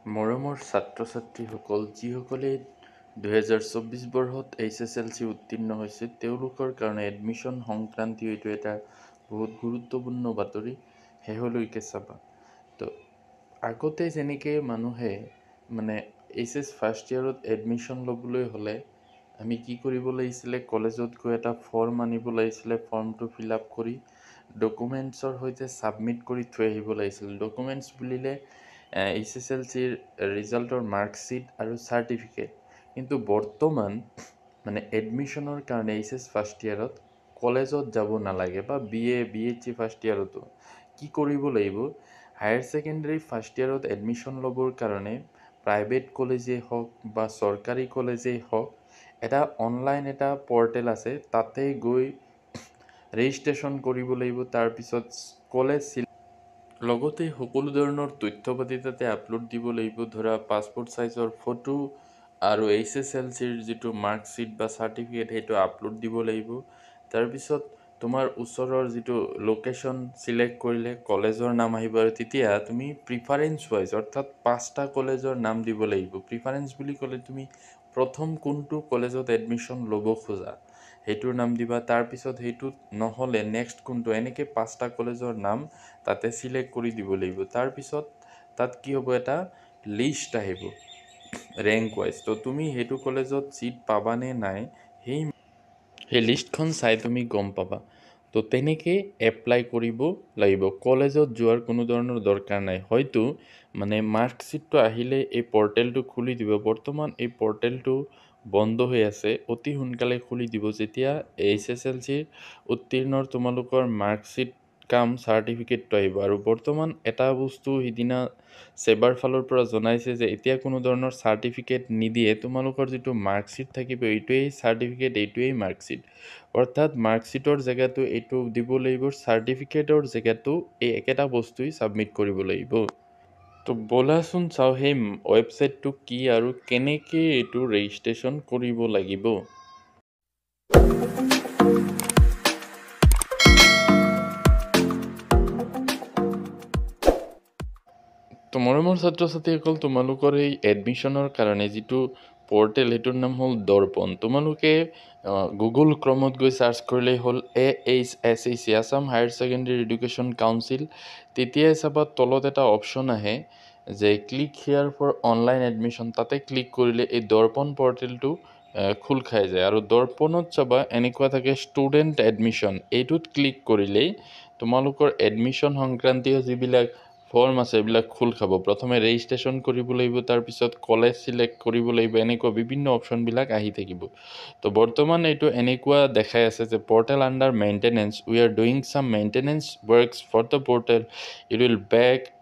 মৰমৰ ছাত্ৰ ছাত্ৰীসকল যিসকলে 2024 বৰ্ষত HSLC উত্তীৰ্ণ হৈছে তেওঁলোকৰ কাৰণে এডমিশ্যন সংক্ৰান্তীয় এইটো এটা বহুত গুৰুত্বপূৰ্ণ বাতৰি। শেষলৈকে চাবা। তো আগতে যেনেকৈ মানুহে HS ফাৰ্ষ্ট ইয়েৰত এডমিশ্যন ল'বলৈ হ'লে আমি কি কৰিব লাগিছিলে, কলেজত গৈ এটা ফৰ্ম আনিব লাগিছিলে, ফৰ্মটো ফিল আপ কৰি ডকুমেণ্টছৰ সৈতে ছাবমিট কৰি থৈ আহিব লাগিছিল। ডকুমেণ্টছ বুলিলে HSLCৰ ৰিজাল্টৰ মাৰ্কশ্বিট আৰু চাৰ্টিফিকেট। কিন্তু বৰ্তমান এডমিশ্যনৰ কাৰণে HS ফাৰ্ষ্ট ইয়েৰত কলেজত যাব নালাগে বা BHC ফাৰ্ষ্ট ইয়েৰতো কি কৰিব লাগিব, হায়াৰ ছেকেণ্ডেৰী ফাৰ্ষ্ট ইয়েৰত এডমিশ্যন ল'বৰ কাৰণে প্ৰাইভেট কলেজেই হওক বা চৰকাৰী কলেজেই হওক এটা অনলাইন এটা পৰ্টেল আছে, তাতে গৈ ৰেজিষ্ট্ৰেশ্যন কৰিব লাগিব। তাৰপিছত কলেজ লগতে সকলো ধৰণৰ তথ্য পাতি তাতে আপলোড দিব লাগিব। ধৰা পাছপোৰ্ট ছাইজৰ ফটো আৰু HSLCৰ যিটো মাৰ্কশ্বিট বা চাৰ্টিফিকেট সেইটো আপলোড দিব লাগিব। তাৰপিছত তোমাৰ ওচৰৰ যিটো লোকেশ্যন চিলেক্ট কৰিলে কলেজৰ নাম আহিব আৰু তেতিয়া তুমি প্ৰিফাৰেঞ্চ ৱাইজ অৰ্থাৎ 5টা কলেজৰ নাম দিব লাগিব। প্ৰিফাৰেঞ্চ বুলি ক'লে তুমি প্ৰথম কোনটো কলেজত এডমিশ্যন ল'ব খোজা সেইটোৰ নাম দিবা। তাৰপিছত সেইটোত নহ'লে নেক্সট কোনটো, এনেকৈ 5টা কলেজৰ নাম তাতে চিলেক্ট কৰি দিব লাগিব। তাৰপিছত তাত কি হ'ব, এটা লিষ্ট আহিব ৰেংক ৱাইজ। তো তুমি সেইটো কলেজত ছিট পাবা নে নাই সেই লিষ্টখন চাই তুমি গম পাবা। তো তেনেকৈ এপ্লাই কৰিব লাগিব। কলেজত যোৱাৰ কোনো ধৰণৰ দৰকাৰ নাই। হয়তো মাৰ্কশ্বিটটো আহিলে এই পৰ্টেলটো খুলি দিব। বৰ্তমান এই পৰ্টেলটো বন্ধ হৈ আছে, অতি সোনকালে খুলি দিব। যেতিয়া HSLCৰ উত্তীৰ্ণৰ তোমালোকৰ মাৰ্কশ্বিট কাম চাৰ্টিফিকেটটো আহিব। আৰু বৰ্তমান এটা বস্তু সিদিনা ছেবাৰ ফালৰ পৰা জনাইছে যে এতিয়া কোনো ধৰণৰ চাৰ্টিফিকেট নিদিয়ে, তোমালোকৰ যিটো মাৰ্কশ্বিট থাকিব এইটোৱেই চাৰ্টিফিকেট, এইটোৱেই মাৰ্কশ্বিট। অৰ্থাৎ মাৰ্কশ্বিটৰ জেগাটো এইটো দিব লাগিব, চাৰ্টিফিকেটৰ জেগাটো এই একেটা বস্তুৱেই ছাবমিট কৰিব লাগিব। তো ব'লাচোন চাওঁ সেই ৱেবছাইটটো কি আৰু কেনেকৈ এইটো ৰেজিষ্ট্ৰেশ্যন কৰিব লাগিব। তো মৰমৰ ছাত্ৰ ছাত্ৰীসকল, তোমালোকৰ এই এডমিশ্যনৰ কাৰণে যিটো পৰ্টেল সেইটোৰ নাম হ'ল দৰ্পণ। তোমালোকে গুগল ক্ৰমত গৈ ছাৰ্চ কৰিলেই হ'ল AHSEC Assam higher secondary education council. তেতিয়াই চাবা তলত এটা অপশ্যন আহে যে click here for online admission. তাতে ক্লিক কৰিলে এই দৰ্পণ পৰ্টেলটো খোল খাই যায়। আৰু দৰ্পণত চাবা এনেকুৱা থাকে ষ্টুডেণ্ট এডমিশ্যন, এইটোত ক্লিক কৰিলেই তোমালোকৰ এডমিশ্যন সংক্ৰান্তীয় যিবিলাক ফৰ্ম আছে এইবিলাক খোল খাব। প্ৰথমে ৰেজিষ্ট্ৰেশ্যন কৰিব লাগিব, তাৰপিছত কলেজ চিলেক্ট কৰিব লাগিব, এনেকুৱা বিভিন্ন অপশ্যনবিলাক আহি থাকিব। তো বৰ্তমান এইটো এনেকুৱা দেখাই আছে যে portal under maintenance, we are doing some maintenance works for the portal,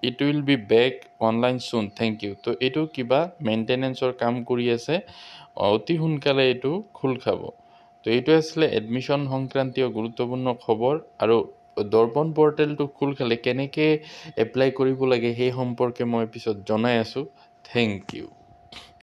it will be back online soon, thank you. তো এইটো কিবা মেইনটেনেঞ্চৰ কাম কৰি আছে, অতি সোনকালে এইটো খোল খাব। তো এইটো আছিলে এডমিশ্যন সংক্ৰান্তীয় গুৰুত্বপূৰ্ণ খবৰ। আৰু দৰ্পণ পৰ্টেলটো খোল খালে কেনেকৈ এপ্লাই কৰিব লাগে সেই সম্পৰ্কে মই পিছত জনাই আছোঁ। Thank U.